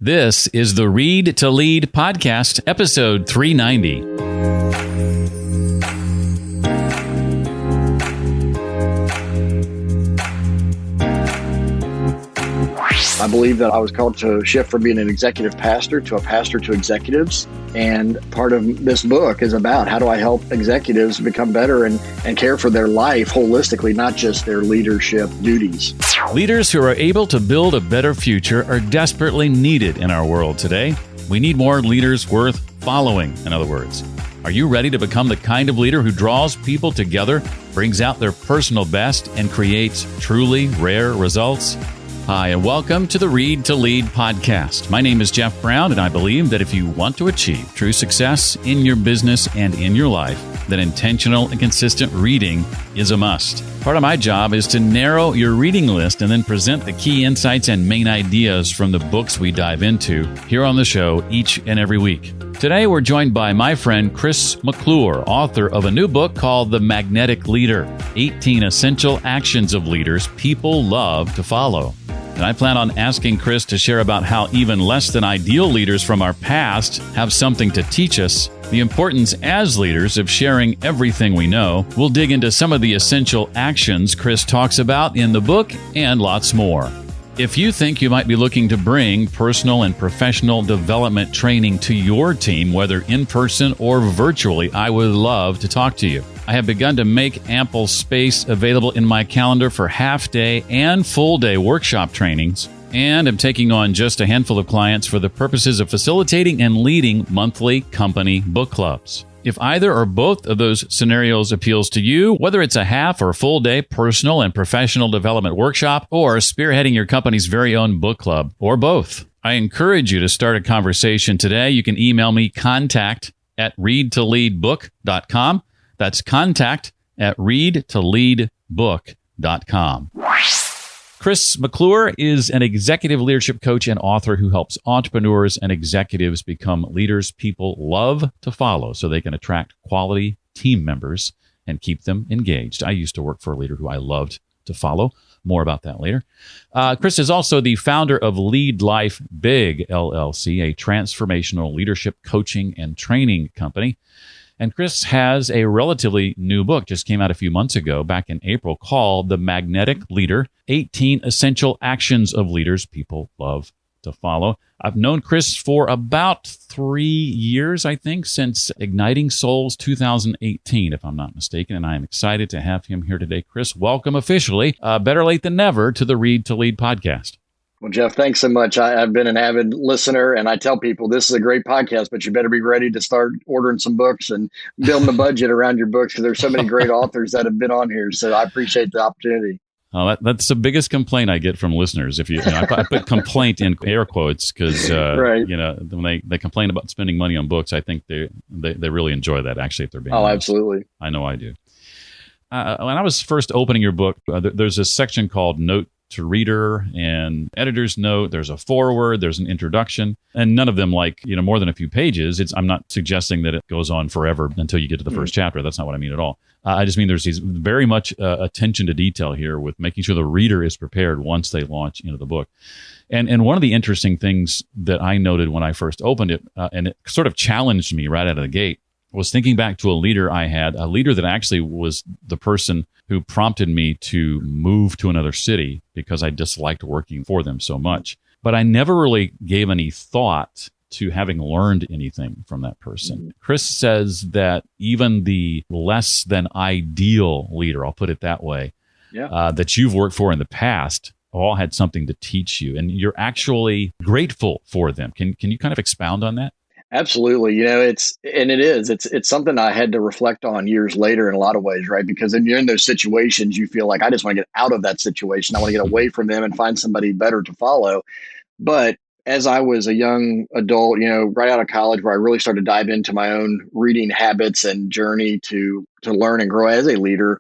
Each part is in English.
This is the Read to Lead podcast, episode 390. I believe that I was called to shift from being an executive pastor to a pastor to executives. And part of this book is about how do I help executives become better and care for their life holistically, not just their leadership duties. Leaders who are able to build a better future are desperately needed in our world today. We need more leaders worth following, in other words. Are you ready to become the kind of leader who draws people together, brings out their personal best, and creates truly rare results? Hi, and welcome to the Read to Lead podcast. My name is Jeff Brown, and I believe that if you want to achieve true success in your business and in your life, then intentional and consistent reading is a must. Part of my job is to narrow your reading list and then present the key insights and main ideas from the books we dive into here on the show each and every week. Today, we're joined by my friend Chris McClure, author of a new book called The Magnetic Leader, 18 Essential Actions of Leaders People Love to Follow. And I plan on asking Chris to share about how even less than ideal leaders from our past have something to teach us, the importance as leaders of sharing everything we know. We'll dig into some of the essential actions Chris talks about in the book and lots more. If you think you might be looking to bring personal and professional development training to your team, whether in person or virtually, I would love to talk to you. I have begun to make ample space available in my calendar for half-day and full-day workshop trainings, and I'm taking on just a handful of clients for the purposes of facilitating and leading monthly company book clubs. If either or both of those scenarios appeals to you, whether it's a half or full day personal and professional development workshop or spearheading your company's very own book club, or both, I encourage you to start a conversation today. You can email me contact@readtoleadbook.com. That's contact@readtoleadbook.com. Chris McClure is an executive leadership coach and author who helps entrepreneurs and executives become leaders people love to follow so they can attract quality team members and keep them engaged. I used to work for a leader who I loved to follow. More about that later. Chris is also the founder of Lead Life Big, LLC, a transformational leadership coaching and training company. And Chris has a relatively new book, just came out a few months ago, back in April, called The Magnetic Leader, 18 Essential Actions of Leaders People Love to Follow. I've known Chris for about 3 years, I think, since Igniting Souls 2018, if I'm not mistaken, and I am excited to have him here today. Chris, welcome officially, better late than never, to the Read to Lead podcast. Well, Jeff, thanks so much. I've been an avid listener, and I tell people this is a great podcast, but you better be ready to start ordering some books and building a budget around your books because there's so many great authors that have been on here. So I appreciate the opportunity. Oh, that's the biggest complaint I get from listeners. If I put complaint in air quotes because right. When they complain about spending money on books, I think they really enjoy that. Actually, if they're being honest. Absolutely. I know I do. When I was first opening your book, there's a section called Note to Reader and Editor's Note. There's a foreword, there's an introduction, and none of them more than a few pages. I'm not suggesting that it goes on forever until you get to the first chapter. That's not what I mean at all. I just mean there's these very much attention to detail here with making sure the reader is prepared once they launch into the book. And one of the interesting things that I noted when I first opened it, and it sort of challenged me right out of the gate, was thinking back to a leader I had, a leader that actually was the person who prompted me to move to another city because I disliked working for them so much. But I never really gave any thought to having learned anything from that person. Chris says that even the less than ideal leader, I'll put it that way, that you've worked for in the past all had something to teach you, and you're actually grateful for them. Can you kind of expound on that? Absolutely. It's something I had to reflect on years later in a lot of ways, right? Because then you're in those situations, you feel like I just want to get out of that situation. I want to get away from them and find somebody better to follow. But as I was a young adult, right out of college, where I really started to dive into my own reading habits and journey to learn and grow as a leader,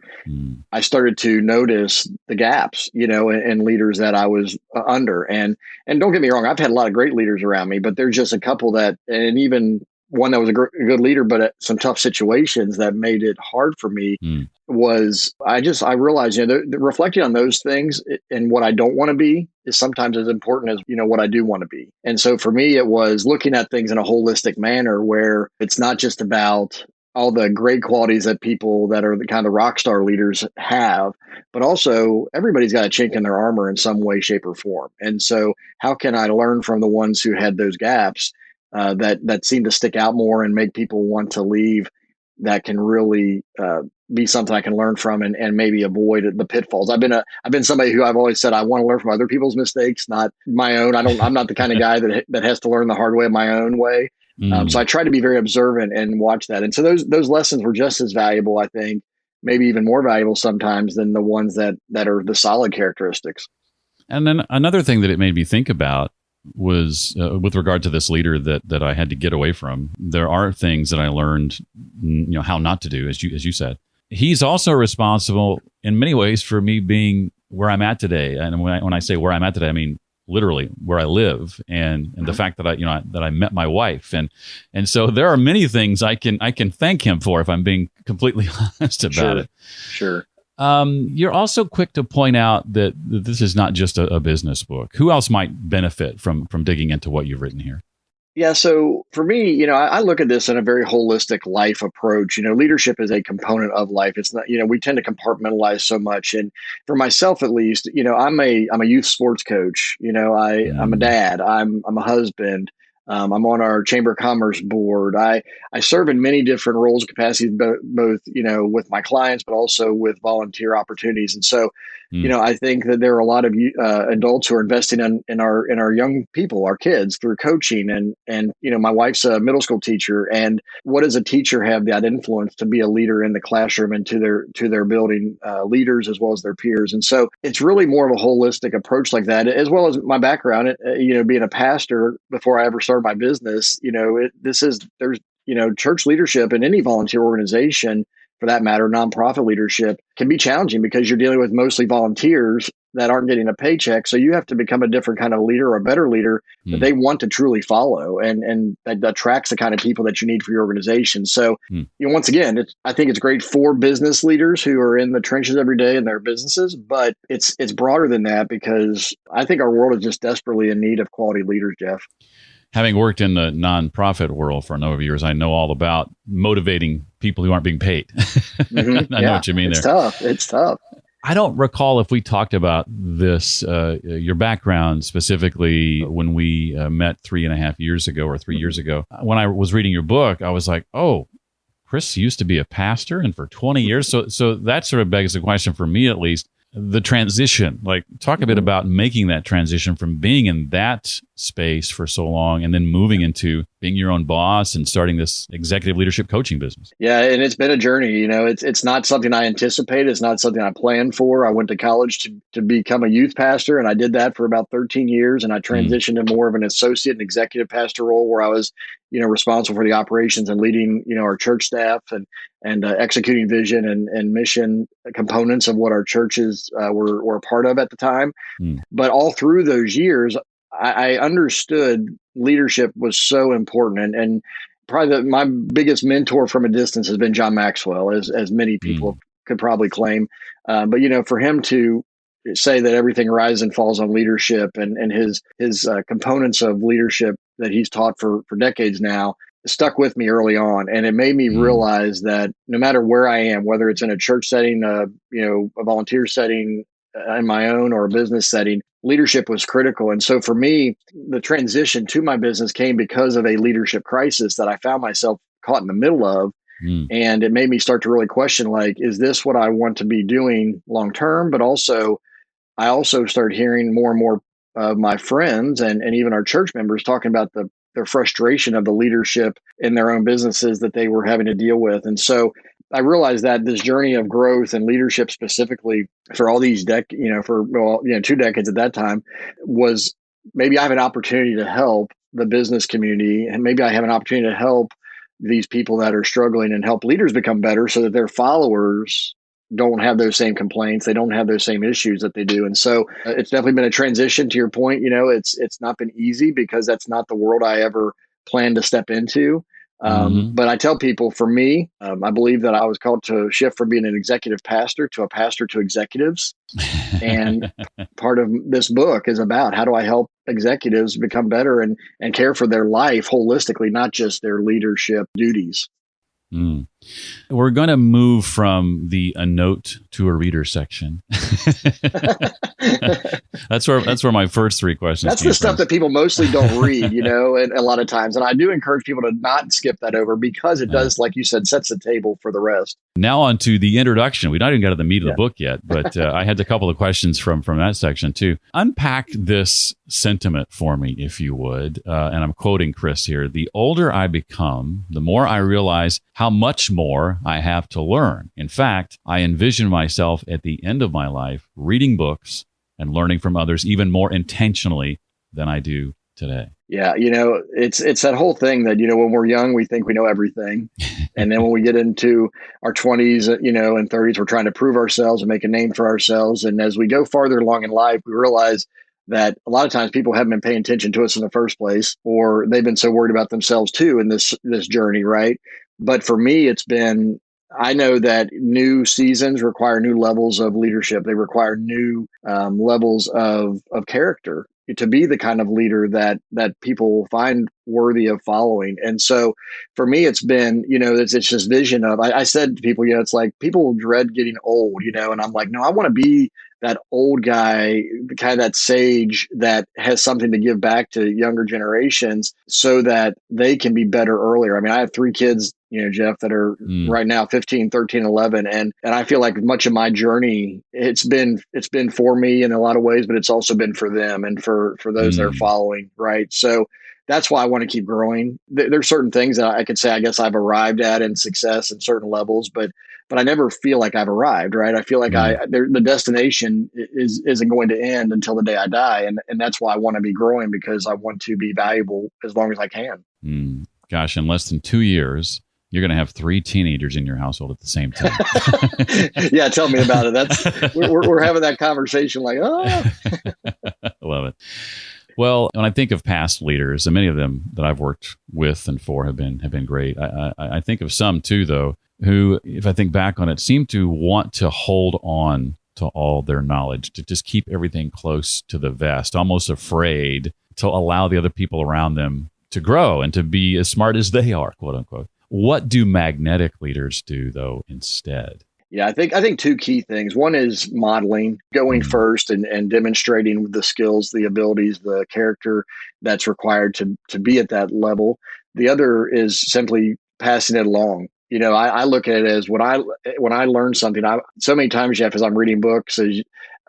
I started to notice the gaps, in leaders that I was under. And don't get me wrong, I've had a lot of great leaders around me, but there's just a couple that, and even one that was a good leader, but at some tough situations that made it hard for me Mm. was I realized, reflecting on those things and what I don't want to be is sometimes as important as, what I do want to be. And so for me, it was looking at things in a holistic manner where it's not just about all the great qualities that people that are the kind of rock star leaders have, but also everybody's got a chink in their armor in some way, shape, or form. And so how can I learn from the ones who had those gaps that seem to stick out more and make people want to leave, that can really be something I can learn from and maybe avoid the pitfalls. I've been somebody who I've always said I want to learn from other people's mistakes, not my own. I'm not the kind of guy that has to learn the hard way my own way. So Mm. I try to be very observant and watch that. And so those lessons were just as valuable, I think, maybe even more valuable sometimes than the ones that are the solid characteristics. And then another thing that it made me think about was with regard to this leader that I had to get away from. There are things that I learned, how not to do, as you said. He's also responsible in many ways for me being where I'm at today. And when I say where I'm at today, I mean literally where I live, and the fact that I met my wife, and so there are many things I can thank him for if I'm being completely honest about it. Sure. You're also quick to point out that this is not just a business book. Who else might benefit from digging into what you've written here? Yeah. So for me, I look at this in a very holistic life approach. Leadership is a component of life. It's not, we tend to compartmentalize so much. And for myself, at least, I'm a youth sports coach. I'm a Mm. dad. I'm a husband. I'm on our Chamber of Commerce board. I serve in many different roles, capacities, both, with my clients, but also with volunteer opportunities. And so, Mm. I think that there are a lot of adults who are investing in our young people, our kids, through coaching, and my wife's a middle school teacher, and what does a teacher have that influence to be a leader in the classroom and to their building leaders as well as their peers? And so it's really more of a holistic approach like that, as well as my background, being a pastor before I ever started my business. There's church leadership in any volunteer organization, for that matter, nonprofit leadership, can be challenging because you're dealing with mostly volunteers that aren't getting a paycheck. So you have to become a different kind of leader, or a better leader that Mm. they want to truly follow, and that attracts the kind of people that you need for your organization. So, Mm. once again, I think it's great for business leaders who are in the trenches every day in their businesses, but it's broader than that, because I think our world is just desperately in need of quality leaders, Jeff. Having worked in the nonprofit world for a number of years, I know all about motivating people who aren't being paid. Mm-hmm. I know what you mean it's there. tough. It's tough. I don't recall if we talked about this, your background specifically, when we met 3.5 years ago or 3 years ago. When I was reading your book, I was like, oh, Chris used to be a pastor, and for 20 years. So that sort of begs the question, for me at least, the transition. Like, talk a bit about making that transition from being in that space for so long and then moving into being your own boss and starting this executive leadership coaching business. Yeah, and it's been a journey. It's not something I anticipated. It's not something I planned for. I went to college to become a youth pastor, and I did that for about 13 years. And I Mm. transitioned to more of an associate and executive pastor role, where I was, responsible for the operations and leading, our church staff, and executing vision and mission components of what our churches were a part of at the time. Mm. But all through those years, I understood leadership was so important, and probably my biggest mentor from a distance has been John Maxwell, as many people Mm. could probably claim. But for him to say that everything rises and falls on leadership, and his components of leadership that he's taught for decades now, stuck with me early on, and it made me Mm. realize that no matter where I am, whether it's in a church setting, a volunteer setting, in my own, or a business setting, leadership was critical. And so for me, the transition to my business came because of a leadership crisis that I found myself caught in the middle of. Mm. And it made me start to really question, like, is this what I want to be doing long term? But also, I also started hearing more and more of my friends, and even our church members talking about their frustration of the leadership in their own businesses that they were having to deal with. And so I realized that this journey of growth and leadership, specifically for all these for 2 decades at that time, was maybe I have an opportunity to help the business community, and maybe I have an opportunity to help these people that are struggling, and help leaders become better so that their followers don't have those same complaints. They don't have those same issues that they do. And so it's definitely been a transition. To your point, it's not been easy, because that's not the world I ever planned to step into. Hmm. But I tell people, for me, I believe that I was called to shift from being an executive pastor to a pastor to executives. And part of this book is about how do I help executives become better and care for their life holistically, not just their leadership duties. Mm. We're going to move from the a note to a reader section. That's where my first three questions That's came the stuff from. that people mostly don't read, and a lot of times. And I do encourage people to not skip that over because it Yeah. does, like you said, sets the table for the rest. Now on to the introduction. We not even got to the meat of the Yeah. book yet, but I had a couple of questions from that section too. Unpack this sentiment for me, if you would. And I'm quoting Chris here. The older I become, the more I realize how much more I have to learn. In fact, I envision myself at the end of my life reading books and learning from others even more intentionally than I do today. Yeah, it's that whole thing that, when we're young, we think we know everything. And then when we get into our 20s, and 30s, we're trying to prove ourselves and make a name for ourselves. And as we go farther along in life, we realize that a lot of times people haven't been paying attention to us in the first place, or they've been so worried about themselves too in this journey, right? But for me, I know that new seasons require new levels of leadership. They require new levels of character to be the kind of leader that people find worthy of following. And so for me, it's been, it's this vision of, I said to people, it's like people dread getting old, and I'm like, no, I want to be that old guy, kind of that sage that has something to give back to younger generations so that they can be better earlier. I mean, I have three kids, Jeff, that are Mm, right now 15, 13, 11. And I feel like much of my journey, it's been for me in a lot of ways, but it's also been for them and for those that are mm, following. Right. So that's why I want to keep growing. There's certain things that I could say, I guess I've arrived at in success at certain levels, but I never feel like I've arrived, right? I feel like mm, the destination isn't going to end until the day I die, and that's why I want to be growing, because I want to be valuable as long as I can. mm. Gosh, in less than 2 years, you're going to have three teenagers in your household at the same time. Yeah, tell me about it. That's we're having that conversation like, oh, I love it. Well, when I think of past leaders, and many of them that I've worked with and for have been great. I think of some too, though, who, if I think back on it, seem to want to hold on to all their knowledge, to just keep everything close to the vest, almost afraid to allow the other people around them to grow and to be as smart as they are, quote unquote. What do magnetic leaders do, though, instead? yeah, I think two key things. One is modeling, going Mm, first and demonstrating the skills, the abilities, the character that's required to be at that level. The other is simply passing it along. I look at it as when I learn something. So many times, Jeff, as I'm reading books,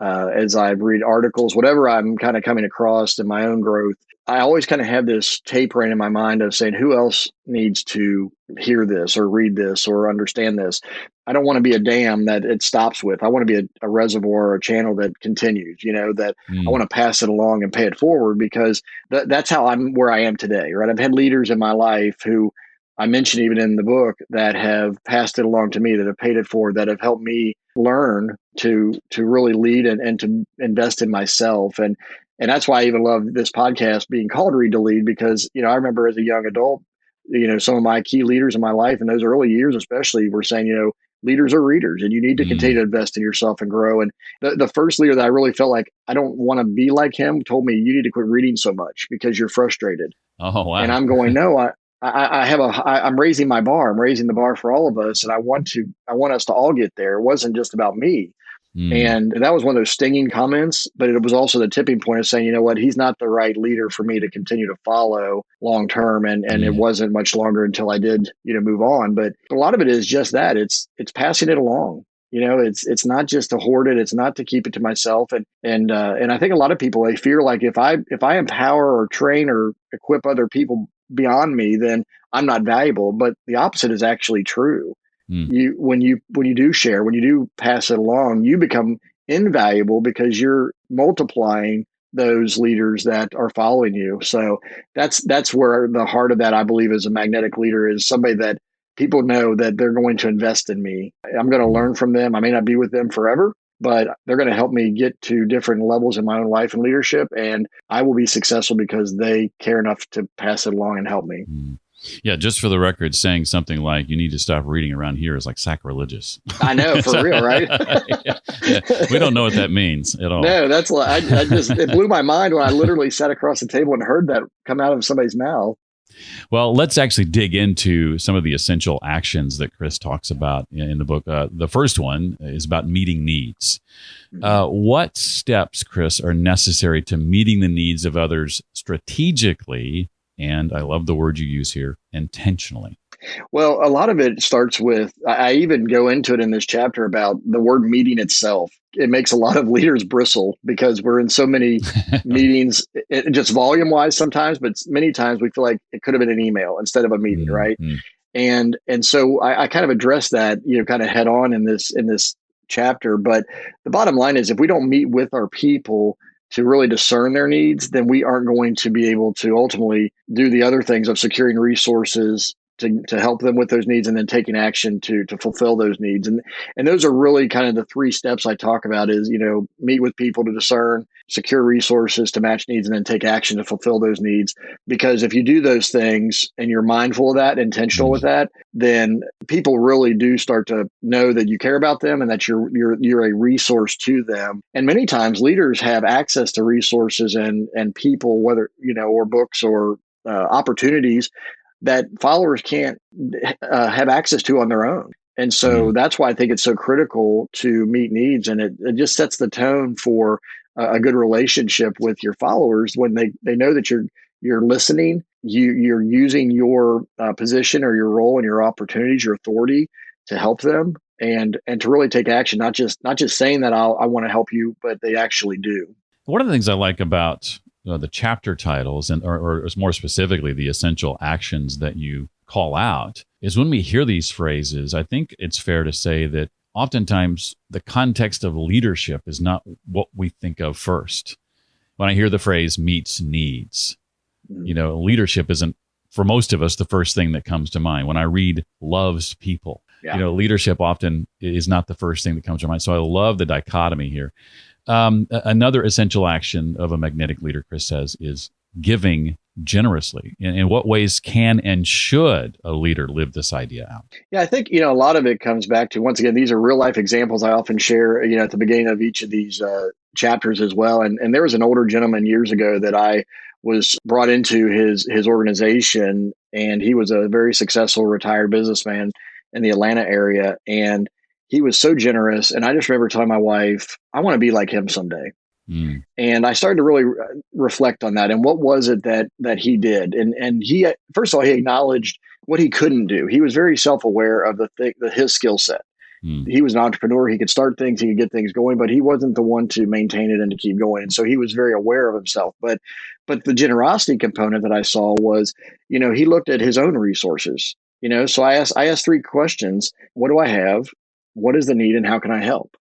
as I read articles, whatever I'm kind of coming across in my own growth, I always kind of have this tape running in my mind of saying, who else needs to hear this or read this or understand this? I don't want to be a dam that it stops with. I want to be a reservoir or a channel that continues, that I mm, want to pass it along and pay it forward, because that's how I'm where I am today, right? I've had leaders in my life who I mentioned even in the book that have passed it along to me, that have paid it forward, that have helped me learn to really lead and to invest in myself. And that's why I even love this podcast being called Read to Lead, because, I remember as a young adult, some of my key leaders in my life in those early years, especially, were saying, leaders are readers and you need to continue mm. to invest in yourself and grow. And the first leader that I really felt like I don't want to be like him told me, you need to quit reading so much because you're frustrated. Oh, And wow. I'm going, no, I'm raising my bar. I'm raising the bar for all of us. And I want us to all get there. It wasn't just about me. Mm, And that was one of those stinging comments, but it was also the tipping point of saying, you know what, he's not the right leader for me to continue to follow long term. And it mm, wasn't much longer until I did, move on. But a lot of it is just that it's passing it along. It's not just to hoard it. It's not to keep it to myself. And I think a lot of people, they fear like if I empower or train or equip other people beyond me, then I'm not valuable. But the opposite is actually true. mm. When you do share, when you do pass it along, you become invaluable because you're multiplying those leaders that are following you. So that's where the heart of that, I believe, as a magnetic leader, is somebody that people know that they're going to invest in me. I'm going to Mm. learn from them. I may not be with them forever, but they're going to help me get to different levels in my own life and leadership, and I will be successful because they care enough to pass it along and help me. Mm. Yeah, just for the record, saying something like "you need to stop reading around here" is like sacrilegious. I know, for real, right? Yeah, we don't know what that means at all. No, that's like I just it blew my mind when I literally sat across the table and heard that come out of somebody's mouth. Well, let's actually dig into some of the essential actions that Chris talks about in the book. The first one is about meeting needs. What steps, Chris, are necessary to meeting the needs of others strategically? And I love the word you use here, intentionally. Well, a lot of it starts with, I even go into it in this chapter about the word meeting itself. It makes a lot of leaders bristle because we're in so many meetings, just volume wise sometimes, but many times we feel like it could have been an email instead of a meeting, right? And so I kind of address that, kind of head on in this chapter. But the bottom line is, if we don't meet with our people to really discern their needs, then we aren't going to be able to ultimately do the other things of securing resources to help them with those needs, and then taking action to fulfill those needs. And those are really kind of the three steps I talk about is, meet with people to discern, secure resources to match needs, and then take action to fulfill those needs. Because if you do those things and you're mindful of that, intentional with that, then people really do start to know that you care about them and that you're a resource to them. And many times leaders have access to resources and people, whether, or books or opportunities that followers can't have access to on their own. And so that's why I think it's so critical to meet needs. And it just sets the tone for a good relationship with your followers when they know that you're listening, you're using your position or your role and your opportunities, your authority to help them and to really take action, not just saying that I want to help you, but they actually do. One of the things I like about the chapter titles or more specifically the essential actions that you call out is when we hear these phrases, I think it's fair to say that oftentimes the context of leadership is not what we think of first. When I hear the phrase meets needs, leadership isn't, for most of us, the first thing that comes to mind. When I read loves people, leadership often is not the first thing that comes to mind. So I love the dichotomy here. Another essential action of a magnetic leader, Chris says, is giving generously. In what ways can and should a leader live this idea out? Yeah, I think, a lot of it comes back to, once again, these are real life examples I often share, at the beginning of each of these chapters as well. And there was an older gentleman years ago that I was brought into his organization, and he was a very successful retired businessman in the Atlanta area. And he was so generous. And I just remember telling my wife, I want to be like him someday. And I started to really reflect on that. And what was it that he did? And he, first of all, he acknowledged what he couldn't do. He was very self-aware of his skill set. He was an entrepreneur. He could start things, he could get things going, but he wasn't the one to maintain it and to keep going. And so he was very aware of himself. But the generosity component that I saw was, he looked at his own resources. So I asked three questions. What do I have? What is the need, and how can I help?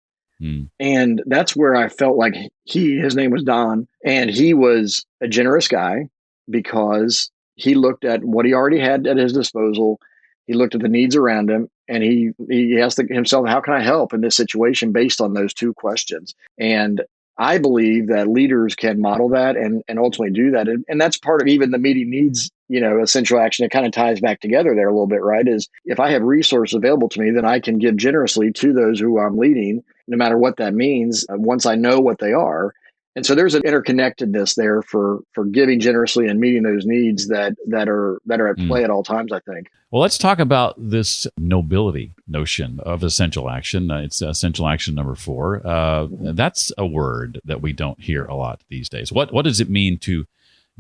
And that's where I felt like his name was Don, and he was a generous guy because he looked at what he already had at his disposal. He looked at the needs around him, and he asked himself, how can I help in this situation based on those two questions? And I believe that leaders can model that and ultimately do that. And that's part of even the meeting needs, essential action. It kind of ties back together there a little bit, right? Is if I have resources available to me, then I can give generously to those who I'm leading, no matter what that means, once I know what they are. And so there's an interconnectedness there for giving generously and meeting those needs that are at play at all times, I think. Well, let's talk about this nobility notion of essential action. It's essential action number 4. That's a word that we don't hear a lot these days. What does it mean to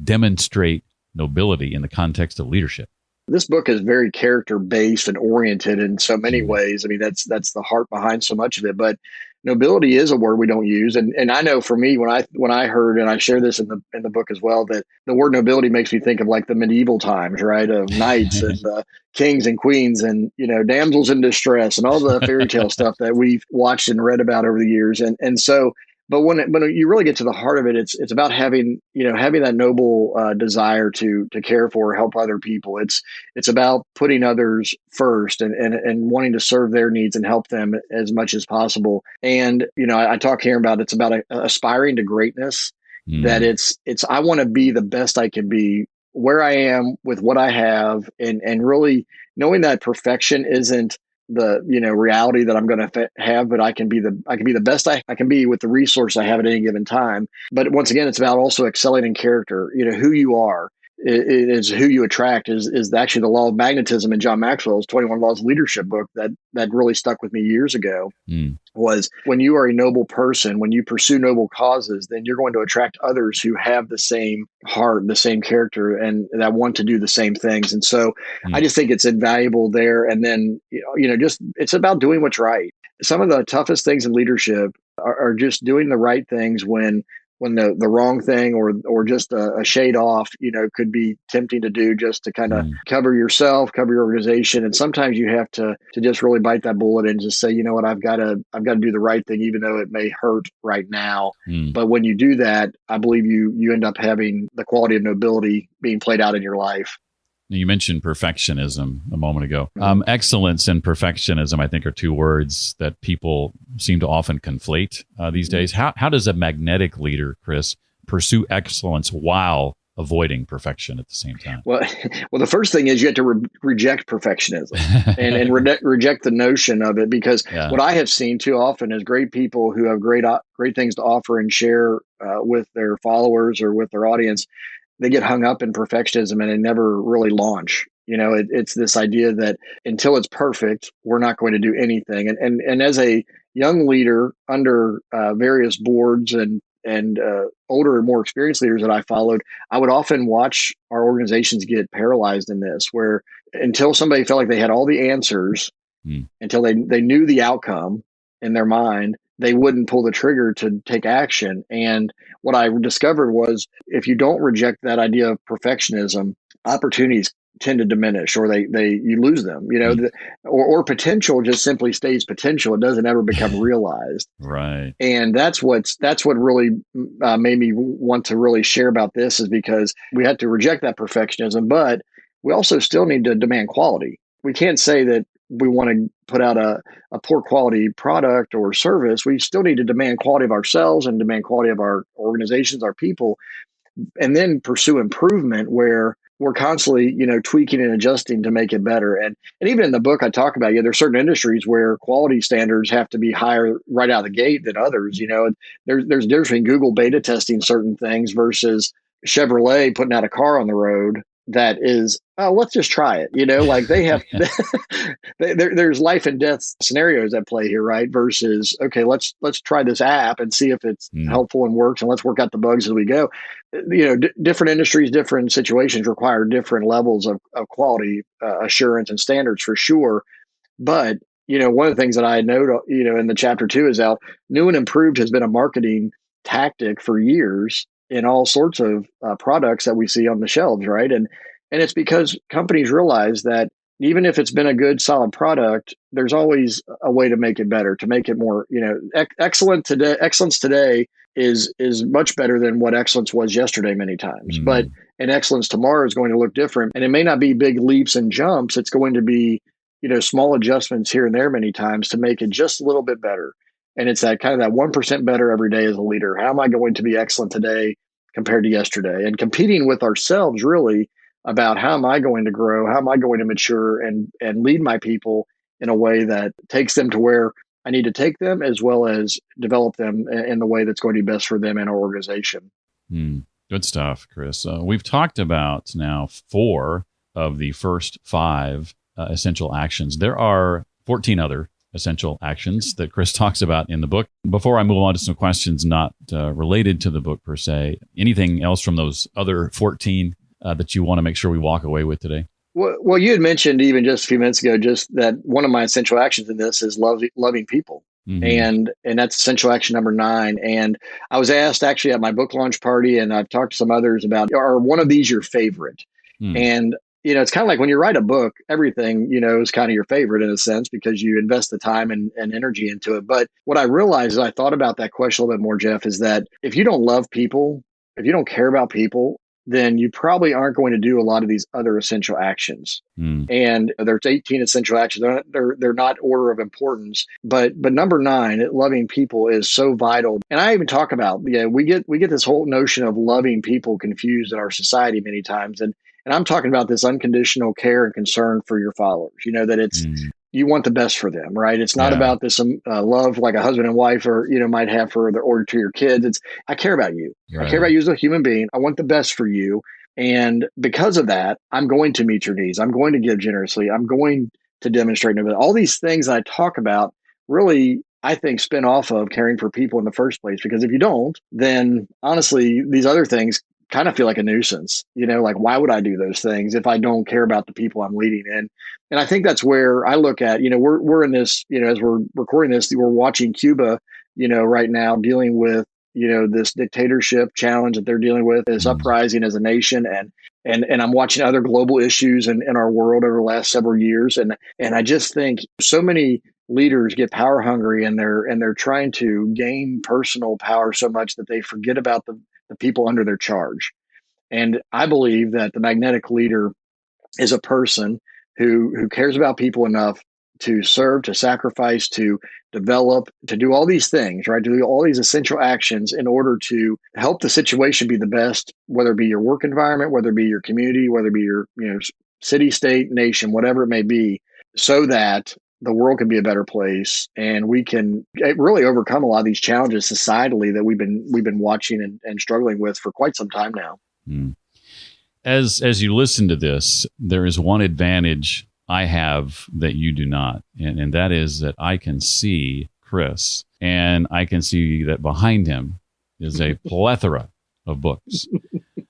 demonstrate nobility in the context of leadership? This book is very character-based and oriented in so many ways. I mean, that's the heart behind so much of it. But nobility is a word we don't use, and I know for me, when I heard, and I share this in the book as well, that the word nobility makes me think of like the medieval times, right, of knights and kings and queens and damsels in distress and all the fairy tale stuff that we've watched and read about over the years, and so. But when you really get to the heart of it, it's about having that noble desire to care for, help other people. It's about putting others first and wanting to serve their needs and help them as much as possible. And I talk here about aspiring to greatness. That it's I want to be the best I can be where I am with what I have, and really knowing that perfection isn't the reality that I'm going to have, but I can be the best I can be with the resource I have at any given time. But once again, it's about also excelling in character. Who you are is who you attract. Is actually the law of magnetism in John Maxwell's 21 Laws of Leadership book that really stuck with me years ago. Was when you are a noble person, when you pursue noble causes, then you're going to attract others who have the same heart, the same character, and that want to do the same things. And so I just think it's invaluable there. And then, just it's about doing what's right. Some of the toughest things in leadership are just doing the right things when the wrong thing or just a shade off, could be tempting to do just to kind of cover yourself, cover your organization. And sometimes you have to just really bite that bullet and just say, you know what, I've got to do the right thing, even though it may hurt right now. But when you do that, I believe you end up having the quality of nobility being played out in your life. You mentioned perfectionism a moment ago. Excellence and perfectionism, I think, are two words that people seem to often conflate these days. How does a magnetic leader, Chris, pursue excellence while avoiding perfection at the same time? Well, the first thing is you have to reject perfectionism and reject the notion of it, because what I have seen too often is great people who have great things to offer and share with their followers or with their audience. They get hung up in perfectionism and they never really launch. It's this idea that until it's perfect, we're not going to do anything. And as a young leader under various boards and older and more experienced leaders that I followed, I would often watch our organizations get paralyzed in this, where until somebody felt like they had all the answers, until they knew the outcome in their mind, they wouldn't pull the trigger to take action. And what I discovered was, if you don't reject that idea of perfectionism, opportunities tend to diminish, or you lose them, or potential just simply stays potential. It doesn't ever become realized. Right. And that's what really made me want to really share about this, is because we had to reject that perfectionism, but we also still need to demand quality. We can't say that we want to put out a poor quality product or service. We still need to demand quality of ourselves and demand quality of our organizations, our people, and then pursue improvement where we're constantly, tweaking and adjusting to make it better. And even in the book, I talk about, there's certain industries where quality standards have to be higher right out of the gate than others. There's a difference between Google beta testing certain things versus Chevrolet putting out a car on the road that is, oh, let's just try it. Like they have, there's life and death scenarios at play here, right? Versus, okay, let's try this app and see if it's helpful and works, and let's work out the bugs as we go. Different industries, different situations require different levels of quality assurance and standards for sure. But, one of the things that I note, in the chapter 2 is how new and improved has been a marketing tactic for years in all sorts of products that we see on the shelves, right? And it's because companies realize that even if it's been a good, solid product, there's always a way to make it better, to make it more, excellence today is much better than what excellence was yesterday many times. But an excellence tomorrow is going to look different. And it may not be big leaps and jumps. It's going to be, small adjustments here and there many times to make it just a little bit better. And it's that kind of that 1% better every day as a leader. How am I going to be excellent today compared to yesterday? And competing with ourselves really about how am I going to grow? How am I going to mature and lead my people in a way that takes them to where I need to take them, as well as develop them in the way that's going to be best for them and our organization. Good stuff, Chris. We've talked about now 4 of the first 5 essential actions. There are 14 other essential actions that Chris talks about in the book. Before I move on to some questions not related to the book per se, anything else from those other 14 that you want to make sure we walk away with today? Well, you had mentioned even just a few minutes ago, just that one of my essential actions in this is loving people. And that's essential action number 9. And I was asked actually at my book launch party, and I've talked to some others about, are one of these your favorite? And it's kind of like when you write a book, everything, is kind of your favorite in a sense, because you invest the time and energy into it. But what I realized as I thought about that question a little bit more, Jeff, is that if you don't love people, if you don't care about people, then you probably aren't going to do a lot of these other essential actions. And there's 18 essential actions. They're not order of importance, but number 9, loving people, is so vital. And I even talk about, we get this whole notion of loving people confused in our society many times. And And I'm talking about this unconditional care and concern for your followers, that Mm, you want the best for them, right? It's not yeah. about this love like a husband and wife or, might have for their or to your kids. I care about you. I care Right. about you as a human being. I want the best for you. And because of that, I'm going to meet your needs. I'm going to give generously. I'm going to demonstrate nobility. All these things I talk about really, I think, spin off of caring for people in the first place. Because if you don't, then honestly, these other things kind of feel like a nuisance. Like why would I do those things if I don't care about the people I'm leading? And I think that's where I look at, we're in this, as we're recording this, we're watching Cuba, right now dealing with, this dictatorship challenge that they're dealing with, this Mm, uprising as a nation. And I'm watching other global issues in our world over the last several years. And I just think so many leaders get power hungry and they're trying to gain personal power so much that they forget about the people under their charge. And I believe that the magnetic leader is a person who cares about people enough to serve, to sacrifice, to develop, to do all these things, right? To do all these essential actions in order to help the situation be the best, whether it be your work environment, whether it be your community, whether it be your, city, state, nation, whatever it may be, so that the world can be a better place and we can really overcome a lot of these challenges societally that we've been watching and struggling with for quite some time now. mm. As you listen to this, there is one advantage I have that you do not, and that is that I can see Chris, and I can see that behind him is a plethora of books.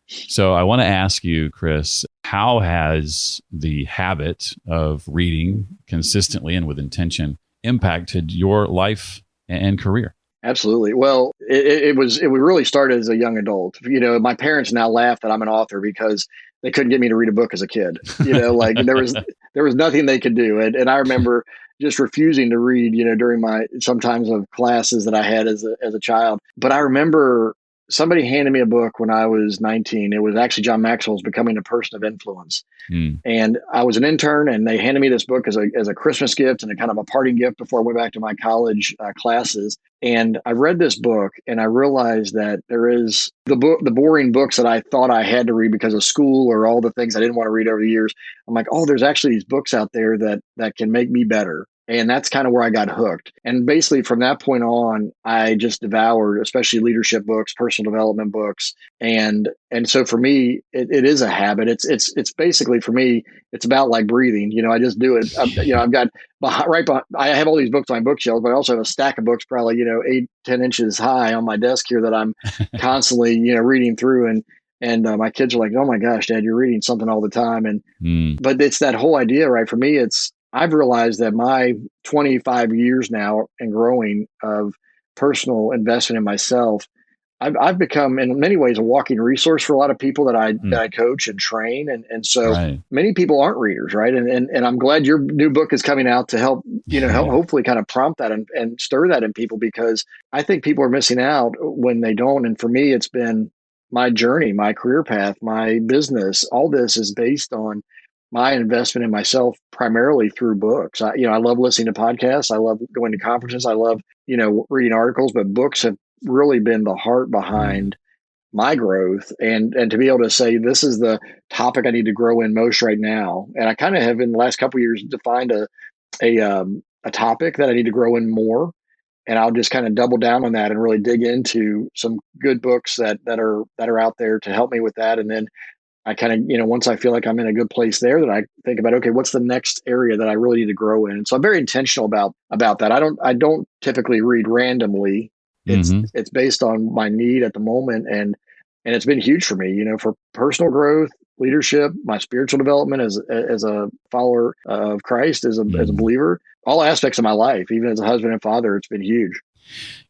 So I want to ask you, Chris, how has the habit of reading consistently and with intention impacted your life and career? Absolutely. Well, it really started as a young adult. My parents now laugh that I'm an author because they couldn't get me to read a book as a kid. Like there was nothing they could do, and I remember just refusing to read. During my sometimes of classes that I had as a child. But I remember somebody handed me a book when I was 19. It was actually John Maxwell's Becoming a Person of Influence. Mm, And I was an intern, and they handed me this book as a Christmas gift and a kind of a parting gift before I went back to my college classes. And I read this book, and I realized that there is the boring books that I thought I had to read because of school or all the things I didn't want to read over the years. I'm like, oh, there's actually these books out there that can make me better. And that's kind of where I got hooked. And basically from that point on, I just devoured, especially leadership books, personal development books. And so for me, it is a habit. It's basically for me, it's about like breathing. I just do it. I've got right behind, I have all these books on my bookshelf, but I also have a stack of books, probably 8-10 inches high on my desk here that I'm constantly reading through. And my kids are like, oh my gosh, Dad, you're reading something all the time. mm, But it's that whole idea, right? For me, I've realized that my 25 years now and growing of personal investment in myself, I've become in many ways a walking resource for a lot of people that I mm. that I coach and train, and so Right. many people aren't readers, right? And I'm glad your new book is coming out to help help Yeah. hopefully kind of prompt that and stir that in people, because I think people are missing out when they don't. And for me, it's been my journey, my career path, my business. All this is based on my investment in myself primarily through books. I love listening to podcasts. I love going to conferences. I love reading articles, but books have really been the heart Mm, behind my growth, and to be able to say this is the topic I need to grow in most right now. And I kind of have in the last couple of years defined a topic that I need to grow in more, and I'll just kind of double down on that and really dig into some good books that are out there to help me with that. And then I kind of, once I feel like I'm in a good place there, that I think about, okay, what's the next area that I really need to grow in? And so I'm very intentional about that. I don't typically read randomly. It's hmm it's based on my need at the moment, and it's been huge for me, for personal growth, leadership, my spiritual development as a follower of Christ, as a hmm believer, all aspects of my life, even as a husband and father, it's been huge.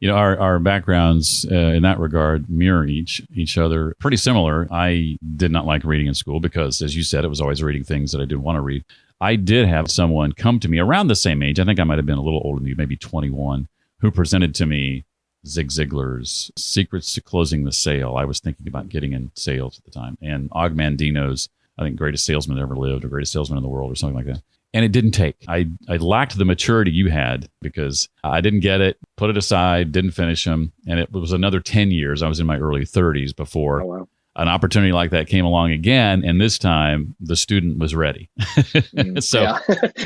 Our backgrounds in that regard mirror each other, pretty similar. I did not like reading in school because, as you said, it was always reading things that I didn't want to read. I did have someone come to me around the same age. I think I might have been a little older than you, maybe 21, who presented to me Zig Ziglar's Secrets to Closing the Sale. I was thinking about getting in sales at the time, and Og Mandino's, I think, Greatest Salesman That Ever Lived, or Greatest Salesman in the World, or something like that. And it didn't take. I lacked the maturity you had because I didn't get it, put it aside, didn't finish them. And it was another 10 years. I was in my early 30s Oh before wow. an opportunity like that came along again, and this time the student was ready. So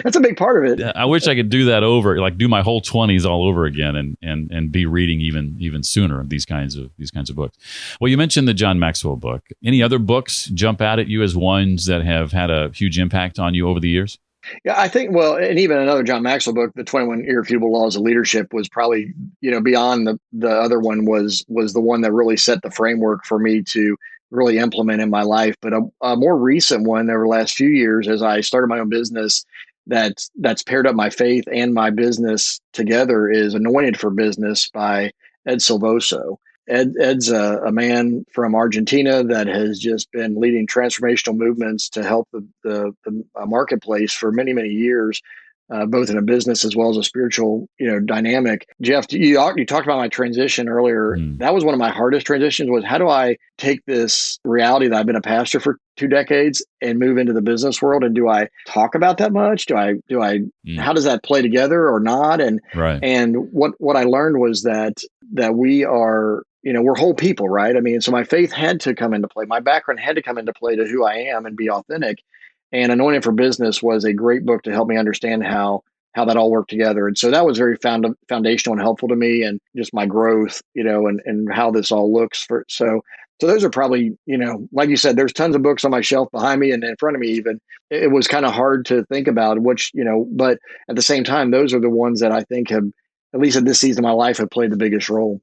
that's a big part of it. I wish I could do that over, like do my whole 20s all over again, and be reading even sooner these kinds of books. Well, you mentioned the John Maxwell book. Any other books jump out at you as ones that have had a huge impact on you over the years? Yeah, I think, well, and even another John Maxwell book, The 21 Irrefutable Laws of Leadership, was probably, beyond the other one, was the one that really set the framework for me to really implement in my life. But a more recent one over the last few years, as I started my own business, that's paired up my faith and my business together, is Anointed for Business by Ed Silvoso. Ed's a man from Argentina that has just been leading transformational movements to help the marketplace for many, many years, both in a business as well as a spiritual, dynamic. Jeff, you talked about my transition earlier. That was one of my hardest transitions, was how do I take this reality that I've been a pastor for 2 decades and move into the business world? And do I talk about that much? How does that play together or not? And, right. And what I learned was that we are, we're whole people, right? I mean, so my faith had to come into play. My background had to come into play to who I am and be authentic. And Anointed for Business was a great book to help me understand how that all worked together. And so that was very foundational and helpful to me, and just my growth, and how this all looks for. So those are probably, like you said, there's tons of books on my shelf behind me and in front of me even. It was kind of hard to think about which, but at the same time, those are the ones that I think have, at least at this season of my life, have played the biggest role.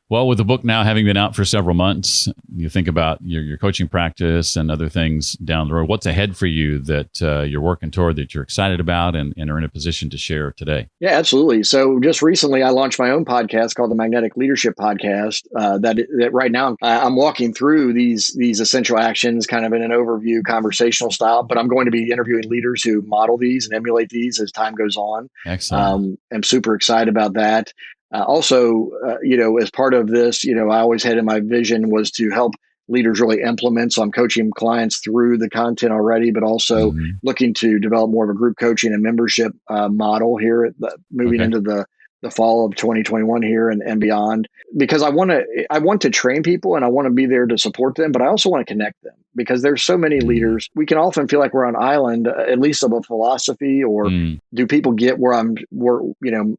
Well, with the book now having been out for several months, you think about your coaching practice and other things down the road. What's ahead for you that you're working toward, that you're excited about and are in a position to share today? Yeah, absolutely. So just recently, I launched my own podcast called the Magnetic Leadership Podcast. That right now I'm walking through these essential actions kind of in an overview conversational style, but I'm going to be interviewing leaders who model these and emulate these as time goes on. Excellent. I'm super excited about that. Also, as part of this, I always had in my vision was to help leaders really implement. So I'm coaching clients through the content already, but also looking to develop more of a group coaching and membership model here, moving into the fall of 2021 here and beyond, because I want to train people and I want to be there to support them, but I also want to connect them, because there's so many leaders. We can often feel like we're on an island, at least of a philosophy, or do people get where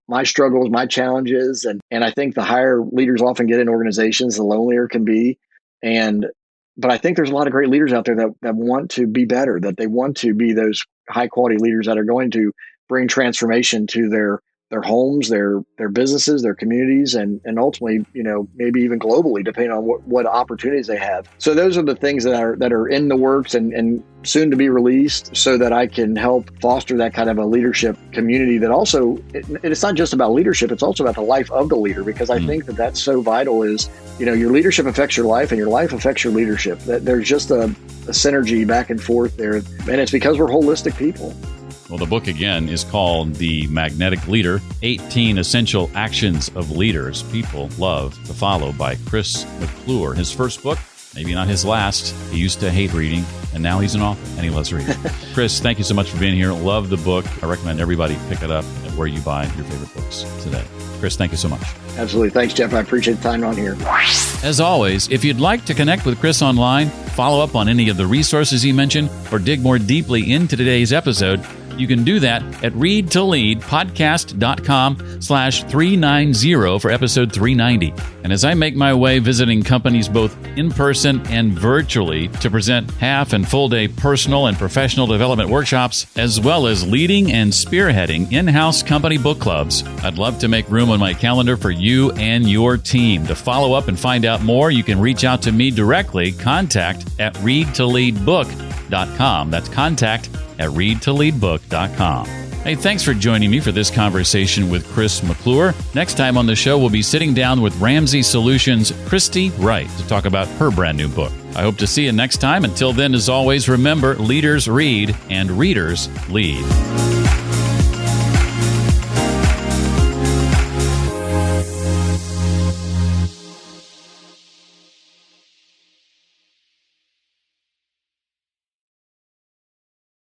my struggles, my challenges. And I think the higher leaders often get in organizations, the lonelier it can be. But I think there's a lot of great leaders out there that want to be better, that they want to be those high quality leaders that are going to bring transformation to their homes, their businesses, their communities, and ultimately, maybe even globally, depending on what opportunities they have. So those are the things that are in the works and soon to be released, so that I can help foster that kind of a leadership community that also, it's not just about leadership, it's also about the life of the leader, because I think that's so vital. Is, your leadership affects your life and your life affects your leadership. That there's just a synergy back and forth there. And it's because we're holistic people. Well, the book, again, is called The Magnetic Leader, 18 Essential Actions of Leaders People Love to Follow, by Chris McClure. His first book, maybe not his last. He used to hate reading, and now he's an author, and he loves reading. Chris, thank you so much for being here. Love the book. I recommend everybody pick it up at where you buy your favorite books today. Chris, thank you so much. Absolutely. Thanks, Jeff. I appreciate the time on here. As always, if you'd like to connect with Chris online, follow up on any of the resources he mentioned, or dig more deeply into today's episode, you can do that at readtoleadpodcast.com/390 for episode 390. And as I make my way visiting companies both in person and virtually to present half and full day personal and professional development workshops, as well as leading and spearheading in-house company book clubs, I'd love to make room on my calendar for you and your team. To follow up and find out more, you can reach out to me directly. Contact at readtoleadbook.com. That's contact at readtoleadbook.com. Hey, thanks for joining me for this conversation with Chris McClure. Next time on the show, we'll be sitting down with Ramsey Solutions' Christy Wright to talk about her brand new book. I hope to see you next time. Until then, as always, remember, leaders read and readers lead.